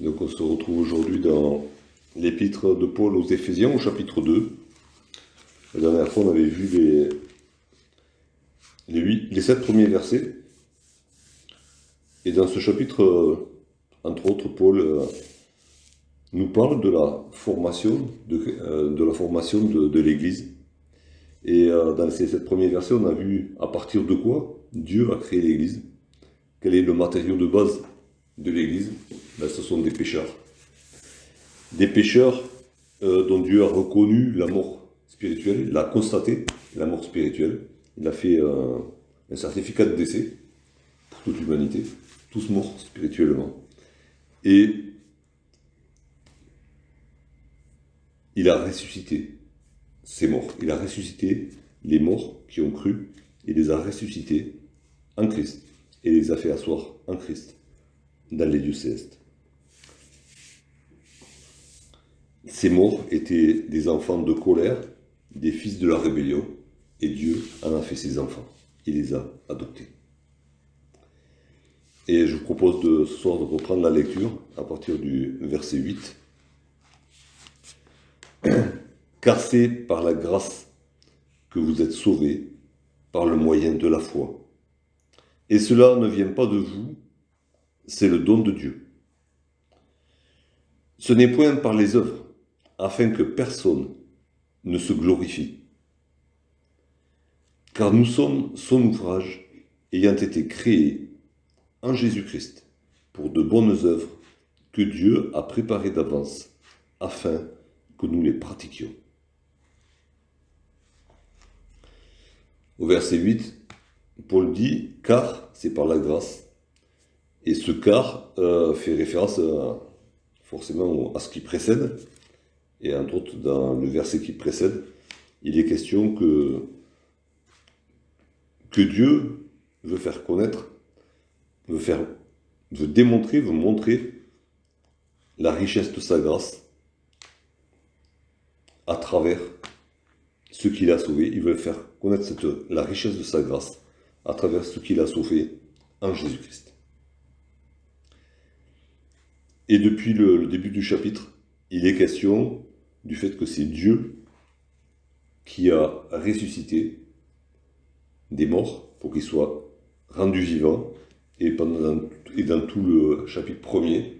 Donc on se retrouve aujourd'hui dans l'épître de Paul aux Éphésiens au chapitre 2. La dernière fois on avait vu les 7 premiers versets. Et dans ce chapitre, entre autres, Paul nous parle de la formation de l'Église. Et dans ces 7 premiers versets, on a vu à partir de quoi Dieu a créé l'Église. Quel est le matériau de base de l'Église? Ce sont des pécheurs. Des pécheurs dont Dieu a reconnu la mort spirituelle, il a constaté la mort spirituelle. Il a fait un certificat de décès pour toute l'humanité, tous morts spirituellement. Et il a ressuscité ces morts. Il a ressuscité les morts qui ont cru. Il les a ressuscités en Christ et les a fait asseoir en Christ dans les lieux célestes. Ces morts étaient des enfants de colère, des fils de la rébellion, et Dieu en a fait ses enfants. Il les a adoptés. Et je vous propose ce soir de reprendre la lecture à partir du verset 8. Car c'est par la grâce que vous êtes sauvés, par le moyen de la foi. Et cela ne vient pas de vous, c'est le don de Dieu. Ce n'est point par les œuvres, afin que personne ne se glorifie. Car nous sommes son ouvrage, ayant été créés en Jésus-Christ, pour de bonnes œuvres que Dieu a préparées d'avance, afin que nous les pratiquions. Au verset 8, Paul dit « car c'est par la grâce ». Et ce « car » fait référence forcément à ce qui précède. Et entre autres, dans le verset qui précède, il est question que Dieu veut faire connaître, veut démontrer, veut montrer la richesse de sa grâce à travers ce qu'il a sauvé. Il veut faire connaître la richesse de sa grâce à travers ce qu'il a sauvé en Jésus-Christ. Et depuis le début du chapitre, il est question du fait que c'est Dieu qui a ressuscité des morts pour qu'ils soient rendus vivants. Et dans tout le chapitre premier,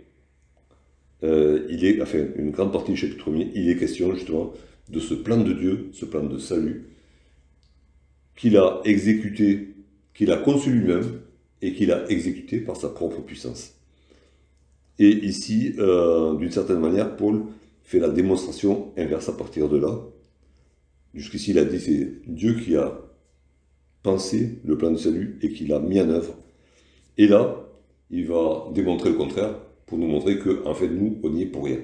une grande partie du chapitre premier, il est question justement de ce plan de Dieu, ce plan de salut, qu'il a exécuté, qu'il a conçu lui-même et qu'il a exécuté par sa propre puissance. Et ici, d'une certaine manière, Paul fait la démonstration inverse à partir de là. Jusqu'ici, il a dit c'est Dieu qui a pensé le plan de salut et qui l'a mis en œuvre. Et là, il va démontrer le contraire pour nous montrer que, en fait, nous, on n'y est pour rien.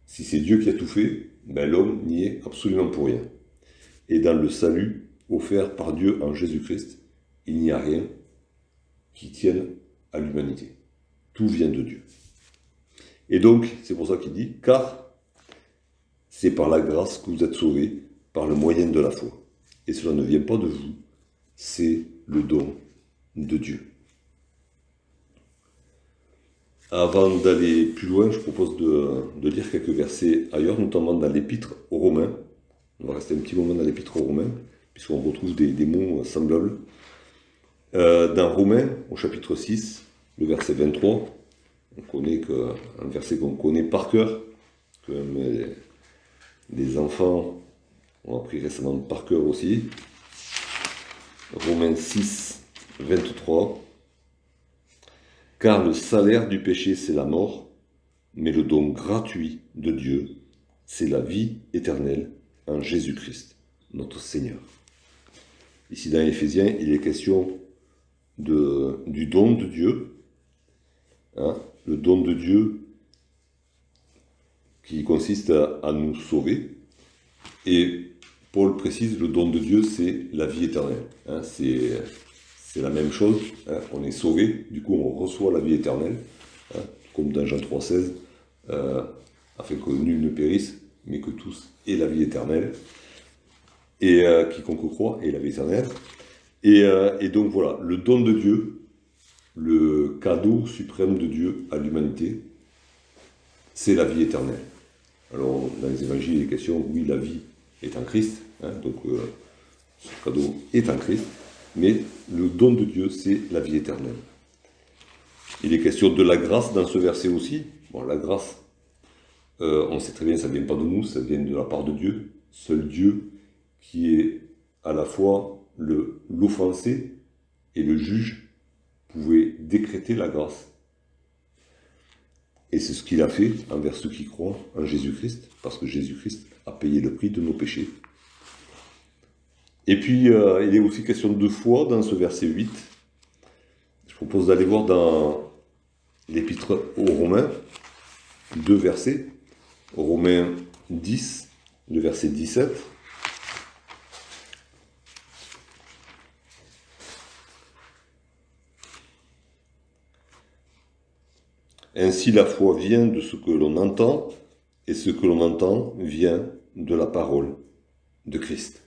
Si c'est Dieu qui a tout fait, l'homme n'y est absolument pour rien. Et dans le salut offert par Dieu en Jésus-Christ, il n'y a rien qui tienne à l'humanité. Tout vient de Dieu. Et donc, c'est pour ça qu'il dit « car c'est par la grâce que vous êtes sauvés, par le moyen de la foi. Et cela ne vient pas de vous, c'est le don de Dieu. » Avant d'aller plus loin, je propose de lire quelques versets ailleurs, notamment dans l'épître aux Romains. On va rester un petit moment dans l'épître aux Romains, puisqu'on retrouve des mots semblables. Dans Romains, au chapitre 6, le verset 23, on connaît un verset qu'on connaît par cœur, que les enfants ont appris récemment par cœur aussi. Romains 6, 23. Car le salaire du péché, c'est la mort, mais le don gratuit de Dieu, c'est la vie éternelle en Jésus-Christ, notre Seigneur. Ici dans Éphésiens, il est question du don de Dieu, le don de Dieu qui consiste à nous sauver. Et Paul précise, le don de Dieu, c'est la vie éternelle. C'est la même chose, on est sauvé, du coup on reçoit la vie éternelle, comme dans Jean 3,16, afin que nul ne périsse, mais que tous aient la vie éternelle, et quiconque croit ait la vie éternelle. Et donc voilà, le don de Dieu, le cadeau suprême de Dieu à l'humanité, c'est la vie éternelle. Alors, dans les évangiles, il est question, oui, la vie est en Christ, hein, donc ce cadeau est en Christ, mais le don de Dieu, c'est la vie éternelle. Il est question de la grâce dans ce verset aussi. Bon, la grâce, on sait très bien, ça ne vient pas de nous, ça vient de la part de Dieu. Seul Dieu qui est à la fois l'offensé et le juge pouvait décréter la grâce. Et c'est ce qu'il a fait envers ceux qui croient en Jésus-Christ, parce que Jésus-Christ a payé le prix de nos péchés. Et puis, il est aussi question de foi dans ce verset 8. Je propose d'aller voir dans l'épître aux Romains, 2 versets, Romains 10, le verset 17. Ainsi la foi vient de ce que l'on entend, et ce que l'on entend vient de la parole de Christ.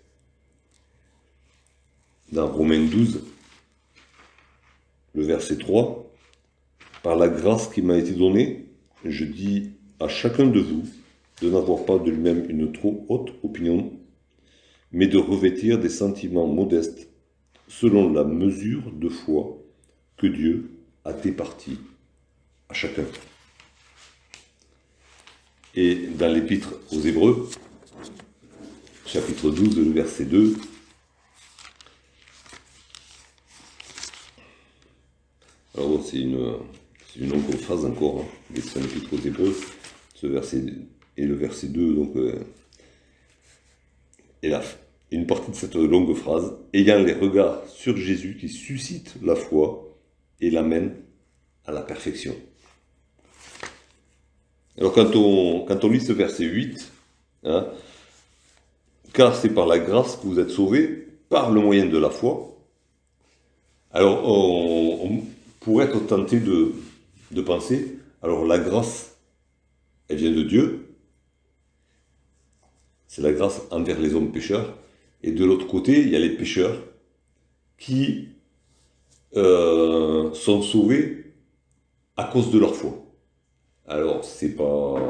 Dans Romains 12, le verset 3, « Par la grâce qui m'a été donnée, je dis à chacun de vous de n'avoir pas de lui-même une trop haute opinion, mais de revêtir des sentiments modestes selon la mesure de foi que Dieu a départie à chacun. » Et dans l'épître aux Hébreux, chapitre 12, le verset 2, alors c'est une longue phrase encore, hein, c'est l'épître aux Hébreux, ce verset et le verset 2, donc, et là, une partie de cette longue phrase, ayant les regards sur Jésus qui suscite la foi et l'amène à la perfection. Alors quand on lit ce verset 8, hein, car c'est par la grâce que vous êtes sauvés, par le moyen de la foi, alors on pourrait être tenté de penser, alors la grâce, elle vient de Dieu, c'est la grâce envers les hommes pécheurs, et de l'autre côté, il y a les pécheurs qui sont sauvés à cause de leur foi. Alors, c'est pas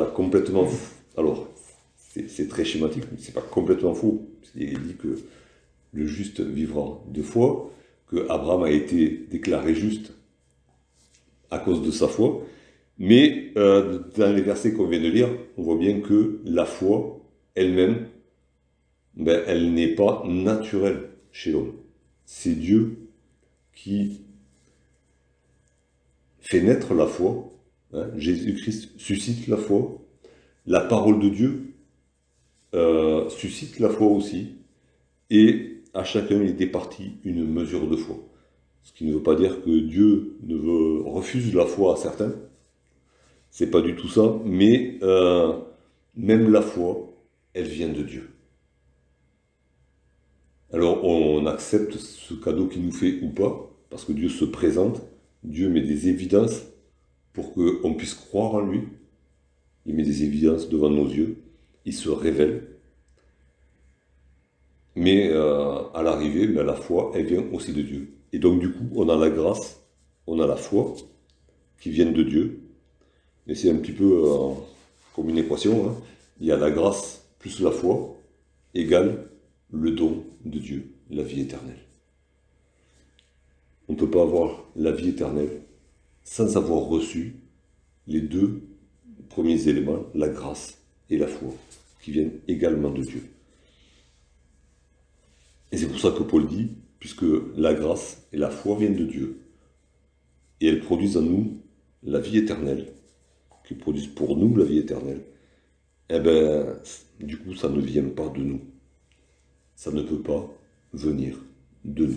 complètement faux. Alors, c'est très schématique, mais c'est pas complètement faux. Il dit que le juste vivra de foi, que Abraham a été déclaré juste à cause de sa foi. Mais dans les versets qu'on vient de lire, on voit bien que la foi elle-même, elle n'est pas naturelle chez l'homme. C'est Dieu qui fait naître la foi. Hein, Jésus-Christ suscite la foi. La parole de Dieu suscite la foi aussi. Et à chacun il est départi une mesure de foi. Ce qui ne veut pas dire que Dieu refuse la foi à certains. C'est pas du tout ça. Mais même la foi, elle vient de Dieu. Alors on accepte ce cadeau qu'il nous fait ou pas, parce que Dieu se présente. Dieu met des évidences pour qu'on puisse croire en lui. Il met des évidences devant nos yeux. Il se révèle. Mais à l'arrivée, la foi, elle vient aussi de Dieu. Et donc du coup, on a la grâce, on a la foi qui viennent de Dieu. Et c'est un petit peu comme une équation. Hein. Il y a la grâce plus la foi égale le don de Dieu, la vie éternelle. On ne peut pas avoir la vie éternelle sans avoir reçu les 2 premiers éléments, la grâce et la foi, qui viennent également de Dieu. Et c'est pour ça que Paul dit, puisque la grâce et la foi viennent de Dieu, et elles produisent en nous la vie éternelle, qui produisent pour nous la vie éternelle, eh bien, du coup, ça ne vient pas de nous. Ça ne peut pas venir de nous.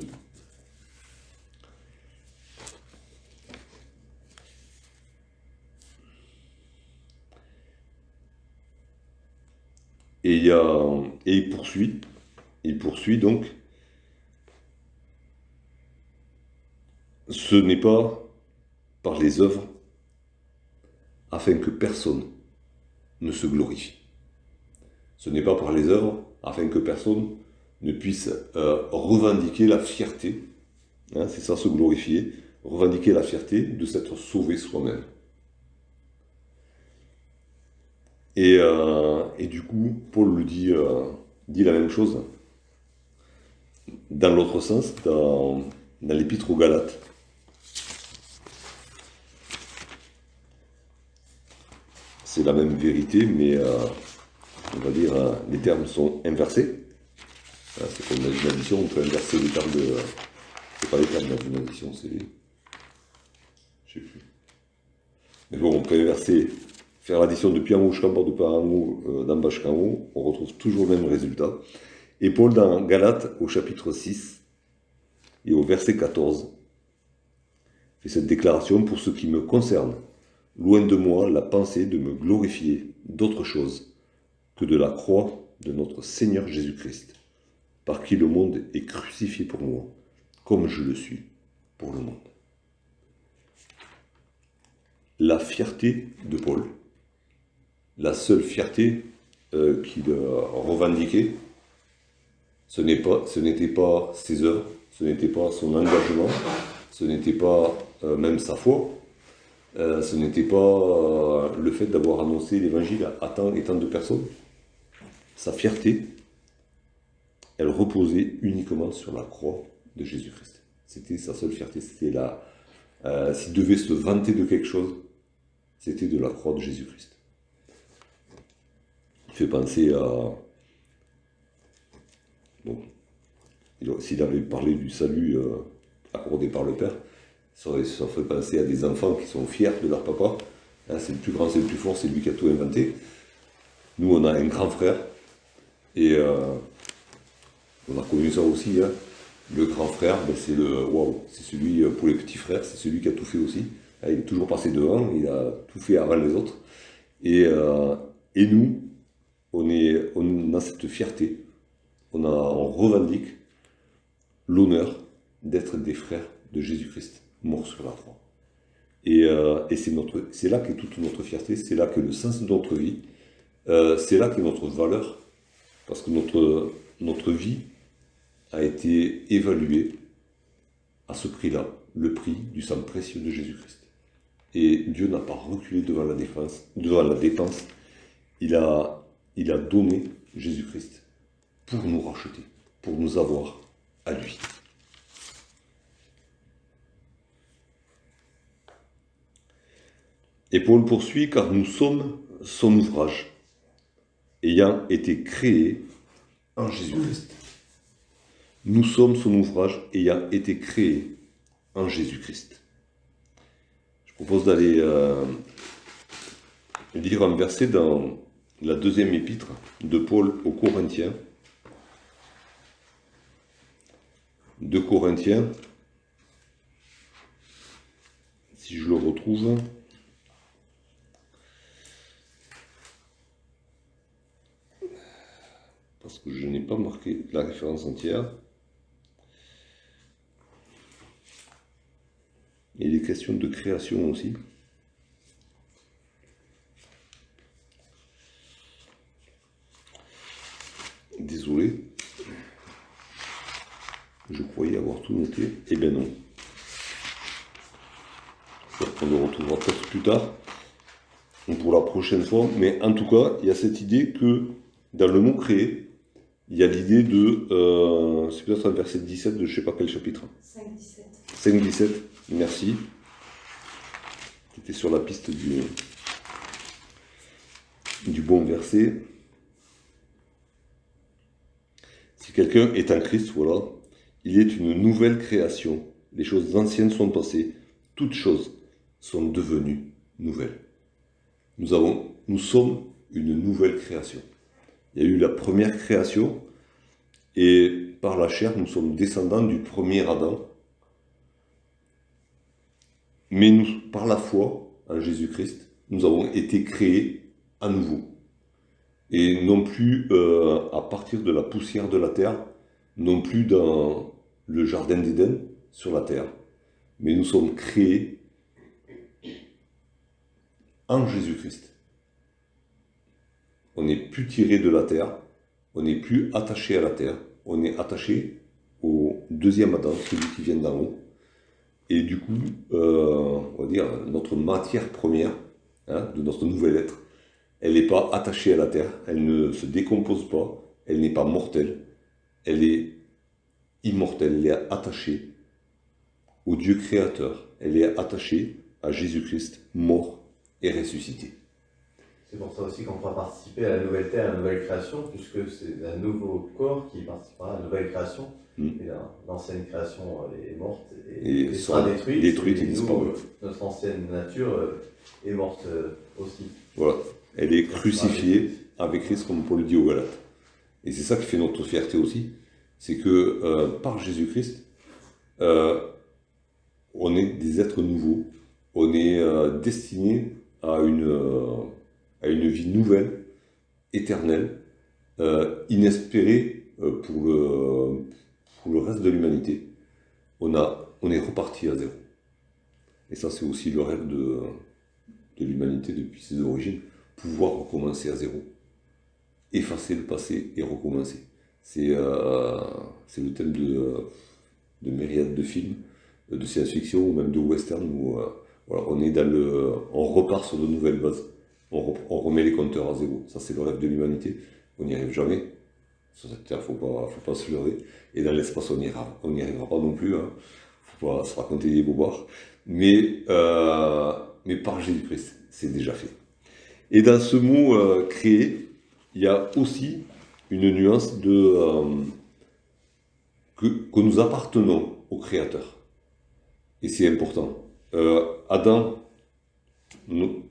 Et il poursuit donc, ce n'est pas par les œuvres afin que personne ne se glorifie. Ce n'est pas par les œuvres afin que personne ne puisse revendiquer la fierté. Hein, c'est ça, se glorifier. revendiquer la fierté de s'être sauvé soi-même. Et du coup, Paul le dit la même chose dans l'autre sens, dans l'épître aux Galates. C'est la même vérité, mais on va dire les termes sont inversés. C'est comme dans une addition, on peut inverser les termes de... C'est pas les termes dans une addition, c'est les... Je sais plus. Mais bon, on peut inverser, faire l'addition de pied en haut jusqu'en bas, de bas en haut, d'en bas jusqu'en haut, on retrouve toujours le même résultat. Et Paul, dans Galates, au chapitre 6, et au verset 14, fait cette déclaration: pour ce qui me concerne, loin de moi la pensée de me glorifier d'autre chose que de la croix de notre Seigneur Jésus-Christ, par qui le monde est crucifié pour moi, comme je le suis pour le monde. La fierté de Paul, la seule fierté qu'il revendiquait, ce n'était pas ses œuvres, ce n'était pas son engagement, ce n'était pas même sa foi, ce n'était pas le fait d'avoir annoncé l'évangile à tant et tant de personnes. Sa fierté, elle reposait uniquement sur la croix de Jésus-Christ. C'était sa seule fierté, c'était s'il devait se vanter de quelque chose, c'était de la croix de Jésus-Christ. Il fait penser à... Bon, s'il avait parlé du salut accordé par le Père, ça fait penser à des enfants qui sont fiers de leur papa. Hein, c'est le plus grand, c'est le plus fort, c'est lui qui a tout inventé. Nous, on a un grand frère, et on a connu ça aussi. Hein. Le grand frère, ben, c'est celui pour les petits frères, c'est celui qui a tout fait aussi. Hein, il est toujours passé devant, il a tout fait avant les autres. Et nous, on a cette fierté, on revendique l'honneur d'être des frères de Jésus-Christ, mort sur la croix. Et c'est là qu'est toute notre fierté, c'est là que le sens de notre vie, c'est là qu'est notre valeur, parce que notre vie a été évaluée à ce prix-là, le prix du sang précieux de Jésus-Christ. Et Dieu n'a pas reculé devant la dépense, il a donné Jésus-Christ pour nous racheter, pour nous avoir à lui. Et Paul poursuit: car nous sommes son ouvrage, ayant été créés en Jésus-Christ. Nous sommes son ouvrage ayant été créés en Jésus-Christ. Je propose d'aller lire un verset dans la deuxième épître de Paul aux Corinthiens. 2 Corinthiens, si je le retrouve. Parce que je n'ai pas marqué la référence entière. Il est question de création aussi. Désolé. Je croyais avoir tout noté. Eh bien non. On le retrouvera peut-être plus tard. Pour la prochaine fois. Mais en tout cas, il y a cette idée que dans le mot créer, il y a l'idée de... c'est peut-être un verset 17 de je ne sais pas quel chapitre. 5-17. 5-17, merci. Tu étais sur la piste du bon verset. Si quelqu'un est en Christ, voilà, il est une nouvelle création. Les choses anciennes sont passées, toutes choses sont devenues nouvelles. Nous sommes une nouvelle création. Il y a eu la première création, et par la chair, nous sommes descendants du premier Adam. Mais nous, par la foi en Jésus-Christ, nous avons été créés à nouveau. Et non plus à partir de la poussière de la terre, non plus dans le jardin d'Éden sur la terre, mais nous sommes créés en Jésus-Christ. On n'est plus tiré de la terre, on n'est plus attaché à la terre, on est attaché au deuxième Adam, celui qui vient d'en haut. Et du coup, on va dire, notre matière première, hein, de notre nouvel être, elle n'est pas attachée à la terre, elle ne se décompose pas, elle n'est pas mortelle, elle est immortelle, elle est attachée au Dieu créateur, elle est attachée à Jésus-Christ, mort et ressuscité. C'est pour ça aussi qu'on pourra participer à la nouvelle terre, à la nouvelle création, puisque c'est un nouveau corps qui participera à la nouvelle création. Et l'ancienne création est morte et sera détruite. Détruite et disparue. Notre ancienne nature est morte aussi. Voilà, elle est crucifiée avec Christ, comme Paul dit aux Galates. Et c'est ça qui fait notre fierté aussi, c'est que par Jésus-Christ, on est des êtres nouveaux, on est destinés à une vie nouvelle, éternelle, inespérée pour le reste de l'humanité. On est reparti à zéro. Et ça, c'est aussi le rêve de l'humanité depuis ses origines, pouvoir recommencer à zéro. Effacer le passé et recommencer. C'est le thème de myriades de films, de science-fiction ou même de western où voilà, on repart sur de nouvelles bases. On remet les compteurs à zéro. Ça, c'est le rêve de l'humanité. On n'y arrive jamais. Sur cette terre, faut pas se leurrer. Et dans l'espace, on n'y arrivera pas non plus. Hein. Faut pas se raconter des bobards. Mais par Jésus-Christ, c'est déjà fait. Et dans ce mot créer, il y a aussi une nuance que nous appartenons au Créateur. Et c'est important. Adam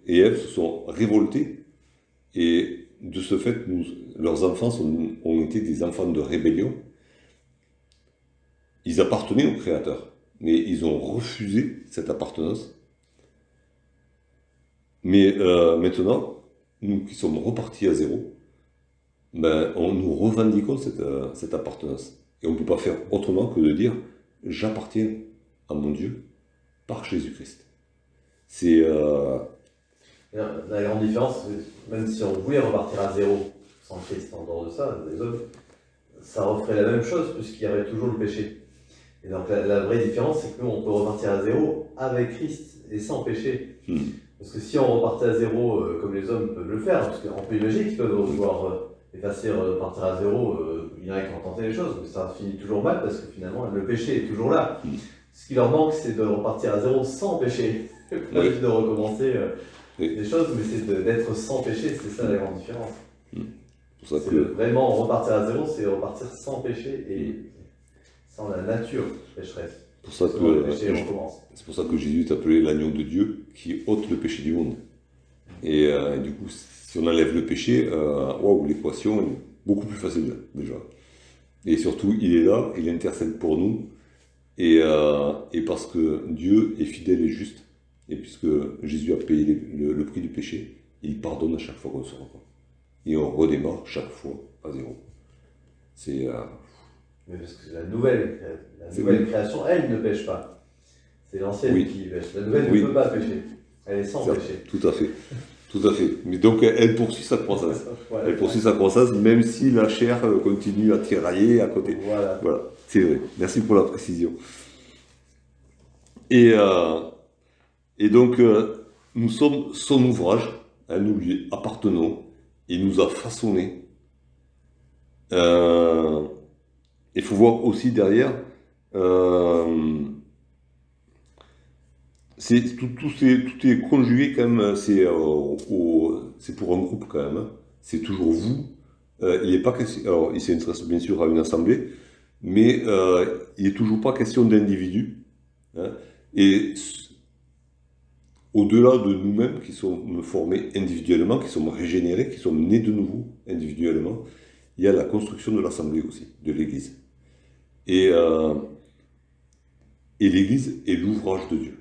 et Ève se sont révoltés et de ce fait, leurs enfants ont été des enfants de rébellion. Ils appartenaient au Créateur, mais ils ont refusé cette appartenance. Mais maintenant, nous qui sommes repartis à zéro, nous revendiquons cette appartenance. Et on ne peut pas faire autrement que de dire « j'appartiens à mon Dieu par Jésus-Christ ». C'est... La grande différence, même si on voulait repartir à zéro, sans Christ en dehors de ça, les hommes, ça referait la même chose puisqu'il y aurait toujours le péché. Et donc la vraie différence, c'est que nous, on peut repartir à zéro avec Christ et sans péché. Parce que si on repartait à zéro comme les hommes peuvent le faire, parce qu'on peut imaginer qu'ils peuvent vouloir effacer, repartir à zéro, il y en a qui ont tenté les choses, mais ça finit toujours mal parce que finalement le péché est toujours là. Ce qui leur manque, c'est de repartir à zéro sans péché. Pas juste de recommencer des choses, mais c'est d'être sans péché, c'est ça la grande différence. Pour ça que... Vraiment repartir à zéro, c'est repartir sans péché et sans la nature pécheresse. C'est pour ça que Jésus est appelé l'agneau de Dieu qui ôte le péché du monde. Et du coup, si on enlève le péché, l'équation est beaucoup plus facile déjà. Et surtout, il est là, il intercède pour nous. Et parce que Dieu est fidèle et juste, et puisque Jésus a payé le prix du péché, il pardonne à chaque fois qu'on se repent. Et on redémarre chaque fois à zéro. C'est... Mais parce que la nouvelle création, elle ne pêche pas. C'est l'ancienne qui pêche. La nouvelle ne peut pas pécher. Elle est sans péché. Tout à fait. Tout à fait. Mais donc, elle poursuit sa croissance. Voilà, elle poursuit sa croissance, même si la chair continue à tirailler à côté. Voilà. C'est vrai. Merci pour la précision. Et donc, nous sommes son ouvrage. Nous lui appartenons. Il nous a façonnés. Il faut voir aussi derrière, tout est conjugué quand même, c'est pour un groupe quand même, hein. C'est toujours vous. Il n'est pas question, alors il s'intéresse bien sûr à une assemblée, mais il n'est toujours pas question d'individus. Hein, et au-delà de nous-mêmes qui sommes formés individuellement, qui sommes régénérés, qui sommes nés de nouveau individuellement, il y a la construction de l'assemblée aussi, de l'Église. Et l'Église est l'ouvrage de Dieu.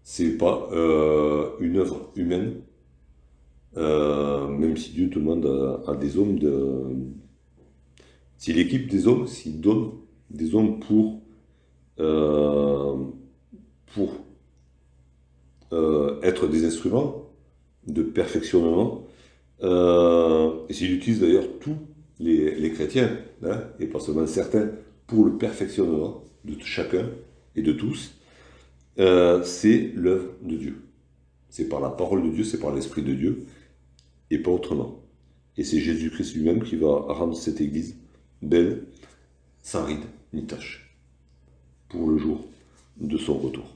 C'est pas une œuvre humaine, même si Dieu demande à des hommes s'il équipe des hommes, s'il donne des hommes pour être des instruments de perfectionnement, et s'il utilise d'ailleurs tous les chrétiens, hein, et pas seulement certains, pour le perfectionnement de chacun et de tous. c'est l'œuvre de Dieu. C'est par la parole de Dieu, c'est par l'Esprit de Dieu, et pas autrement. Et c'est Jésus-Christ lui-même qui va rendre cette Église belle, sans ride ni tache, pour le jour de son retour.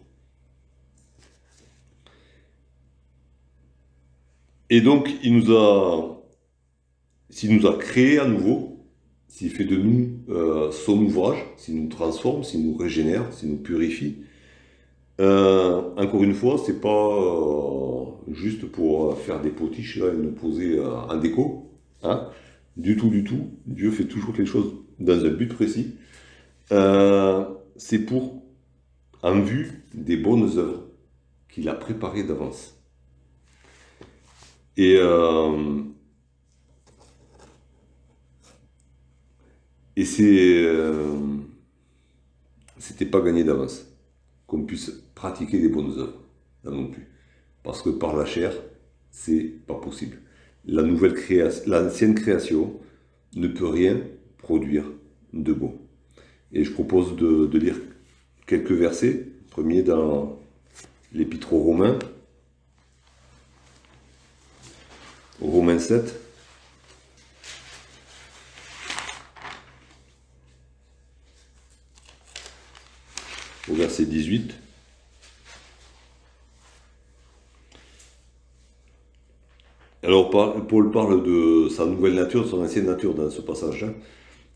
Et donc, s'il nous a créés à nouveau, s'il fait de nous son ouvrage, s'il nous transforme, s'il nous régénère, s'il nous purifie, encore une fois, c'est pas juste pour faire des potiches là, et nous poser en déco, hein. Du tout, du tout. Dieu fait toujours quelque chose dans un but précis. C'est pour, en vue des bonnes œuvres qu'il a préparées d'avance. Et c'était pas gagné d'avance qu'on puisse pratiquer des bonnes œuvres, là non plus. Parce que par la chair, c'est pas possible. L'ancienne création ne peut rien produire de bon. Et je propose de lire quelques versets. Premier dans l'Épître aux Romains, Romains 7. Au verset 18. Alors, Paul parle de sa nouvelle nature, de son ancienne nature dans ce passage.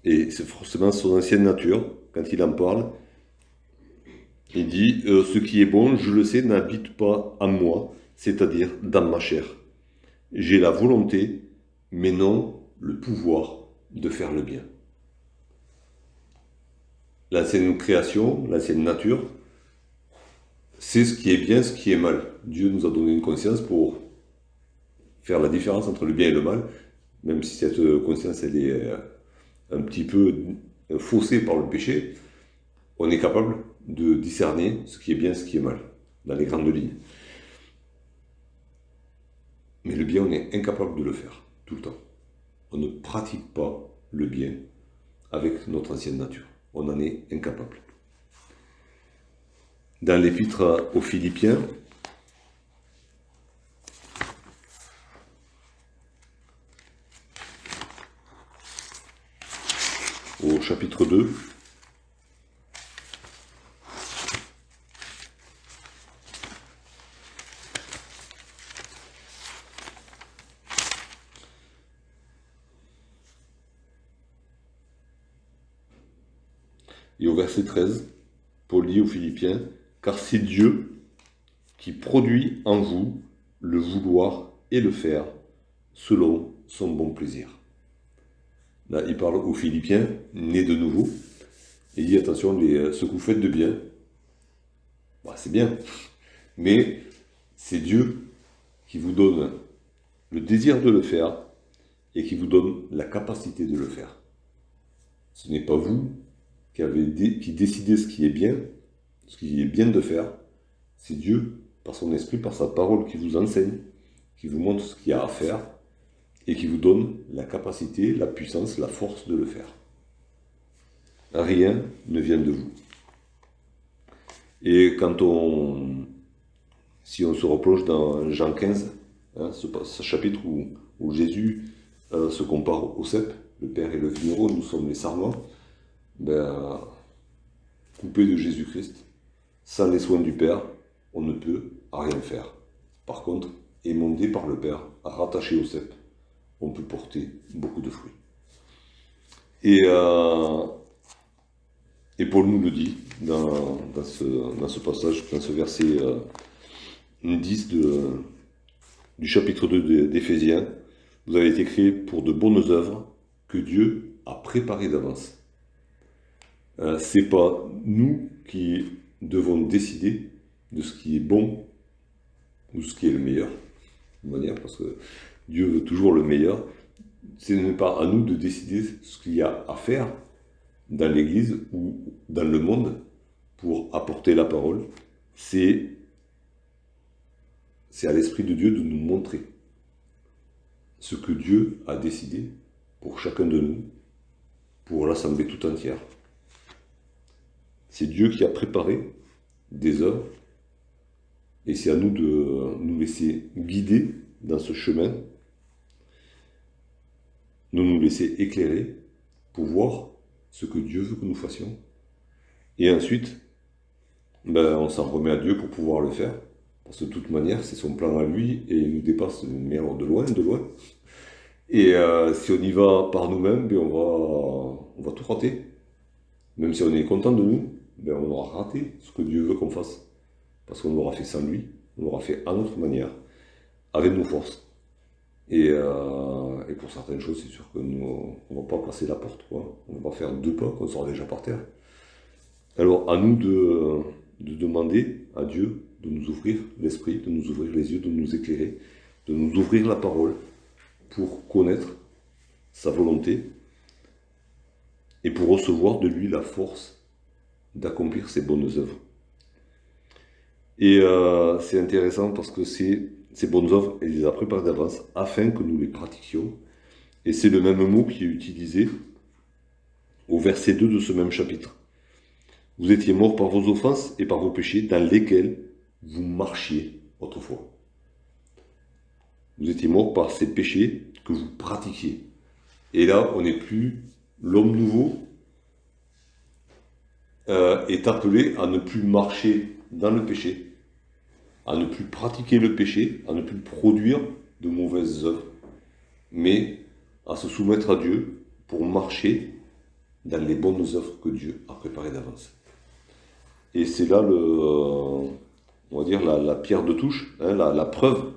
Et c'est forcément son ancienne nature, quand il en parle. Il dit « Ce qui est bon, je le sais, n'habite pas en moi, c'est-à-dire dans ma chair. J'ai la volonté, mais non le pouvoir de faire le bien. » L'ancienne création, l'ancienne nature, c'est ce qui est bien, ce qui est mal. Dieu nous a donné une conscience pour faire la différence entre le bien et le mal, même si cette conscience elle est un petit peu faussée par le péché, on est capable de discerner ce qui est bien, ce qui est mal, dans les grandes lignes. Mais le bien, on est incapable de le faire, tout le temps. On ne pratique pas le bien avec notre ancienne nature. On en est incapable. Dans l'Épître aux Philippiens, au chapitre 2, et au verset 13, Paul dit aux Philippiens, « Car c'est Dieu qui produit en vous le vouloir et le faire selon son bon plaisir. » Là, il parle aux Philippiens, nés de nouveau, et il dit, attention, ce que vous faites de bien, bah, c'est bien, mais c'est Dieu qui vous donne le désir de le faire et qui vous donne la capacité de le faire. Ce n'est pas vous qui décidez ce qui est bien de faire, c'est Dieu, par son esprit, par sa parole, qui vous enseigne, qui vous montre ce qu'il y a à faire, et qui vous donne la capacité, la puissance, la force de le faire. Rien ne vient de vous. Et si on se replonge dans Jean 15, hein, ce chapitre où Jésus se compare au cep, le Père et le vigneron, nous sommes les sarments, coupés de Jésus-Christ, sans les soins du Père, on ne peut rien faire. Par contre, émondé par le Père, rattaché au cep, on peut porter beaucoup de fruits. Et Paul nous le dit dans ce passage, dans ce verset 10 du chapitre 2 d'Éphésiens, vous avez été créés pour de bonnes œuvres que Dieu a préparées d'avance. C'est pas nous qui devons décider de ce qui est bon ou ce qui est le meilleur, de manière, parce que Dieu veut toujours le meilleur. Ce n'est pas à nous de décider ce qu'il y a à faire dans l'Église ou dans le monde pour apporter la parole. C'est à l'Esprit de Dieu de nous montrer ce que Dieu a décidé pour chacun de nous, pour l'Assemblée tout entière. C'est Dieu qui a préparé des œuvres Et c'est à nous de nous laisser guider dans ce chemin, de nous laisser éclairer pour voir ce que Dieu veut que nous fassions. Et ensuite, on s'en remet à Dieu pour pouvoir le faire. Parce que de toute manière, c'est son plan à lui et il nous dépasse, mais alors de loin, de loin. Et si on y va par nous-mêmes, on va tout rater. Même si on est content de nous, on aura raté ce que Dieu veut qu'on fasse. Parce qu'on l'aura fait sans lui, on l'aura fait à notre manière, avec nos forces. Et pour certaines choses, c'est sûr que nous, on ne va pas passer la porte, quoi. On va faire 2 pas, qu'on sera déjà par terre. Alors, à nous de demander à Dieu de nous ouvrir l'esprit, de nous ouvrir les yeux, de nous éclairer, de nous ouvrir la parole pour connaître sa volonté et pour recevoir de lui la force d'accomplir ses bonnes œuvres. Et c'est intéressant parce que ces bonnes œuvres, il les a préparées d'avance afin que nous les pratiquions. Et c'est le même mot qui est utilisé au verset 2 de ce même chapitre. Vous étiez morts par vos offenses et par vos péchés dans lesquels vous marchiez autrefois. Vous étiez morts par ces péchés que vous pratiquiez. Et là, on n'est plus l'homme nouveau est appelé à ne plus marcher dans le péché, à ne plus pratiquer le péché, à ne plus produire de mauvaises œuvres, mais à se soumettre à Dieu pour marcher dans les bonnes œuvres que Dieu a préparées d'avance. Et c'est là on va dire la pierre de touche, la preuve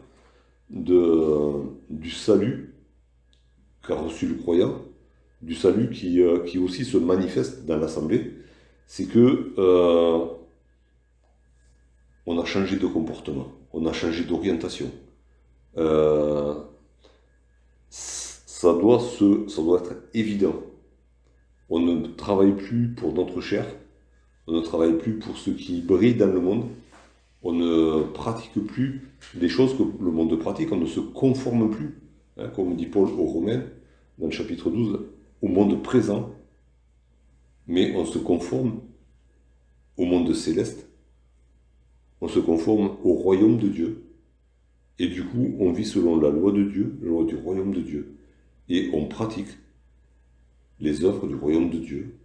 du salut qu'a reçu le croyant, du salut qui aussi se manifeste dans l'assemblée, c'est que on a changé de comportement, on a changé d'orientation. Ça doit être évident. On ne travaille plus pour notre chair, on ne travaille plus pour ce qui brille dans le monde, on ne pratique plus les choses que le monde pratique, on ne se conforme plus, comme dit Paul aux Romains, dans le chapitre 12, au monde présent, mais on se conforme au monde céleste, on se conforme au royaume de Dieu, et du coup, on vit selon la loi de Dieu, la loi du royaume de Dieu, et on pratique les œuvres du royaume de Dieu,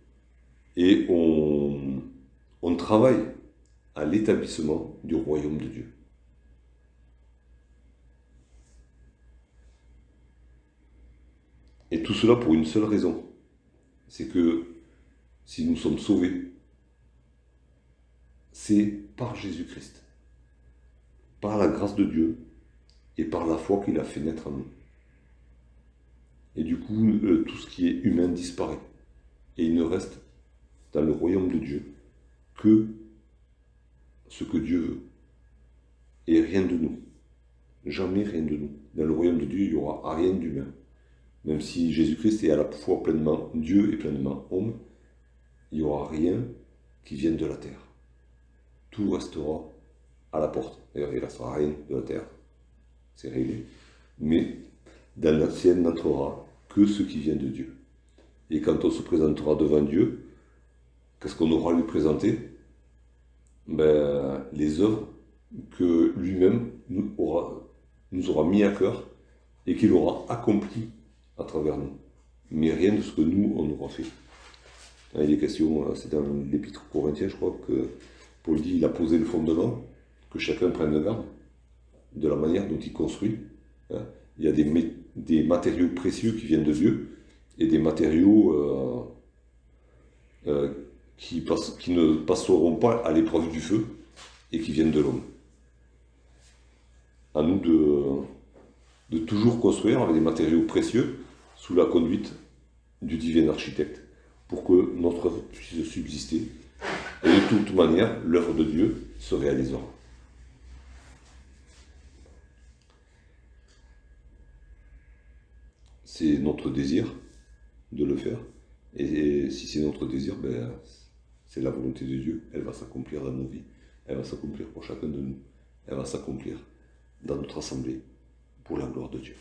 et on travaille à l'établissement du royaume de Dieu. Et tout cela pour une seule raison, c'est que si nous sommes sauvés, c'est par Jésus-Christ, par la grâce de Dieu et par la foi qu'il a fait naître en nous. Et du coup, tout ce qui est humain disparaît. Et il ne reste dans le royaume de Dieu que ce que Dieu veut. Et rien de nous. Jamais rien de nous. Dans le royaume de Dieu, il n'y aura rien d'humain. Même si Jésus-Christ est à la fois pleinement Dieu et pleinement homme, il n'y aura rien qui vienne de la terre. Tout restera à la porte. D'ailleurs, il ne restera rien de la terre. C'est réglé. Mais dans la sienne n'entrera que ce qui vient de Dieu. Et quand on se présentera devant Dieu, qu'est-ce qu'on aura à lui présenter? Les œuvres que lui-même nous aura mis à cœur et qu'il aura accomplies à travers nous. Mais rien de ce que nous, on aura fait. Il est question, c'est dans l'Épître aux Corinthiens, je crois, que Paul dit il a posé le fondement, que chacun prenne garde de la manière dont il construit. Il y a des matériaux précieux qui viennent de Dieu et des matériaux qui ne passeront pas à l'épreuve du feu et qui viennent de l'homme. À nous de toujours construire avec des matériaux précieux sous la conduite du divin architecte pour que notre œuvre puisse subsister et de toute manière l'œuvre de Dieu se réalisera. C'est notre désir de le faire. Et si c'est notre désir, c'est la volonté de Dieu. Elle va s'accomplir dans nos vies. Elle va s'accomplir pour chacun de nous. Elle va s'accomplir dans notre assemblée pour la gloire de Dieu.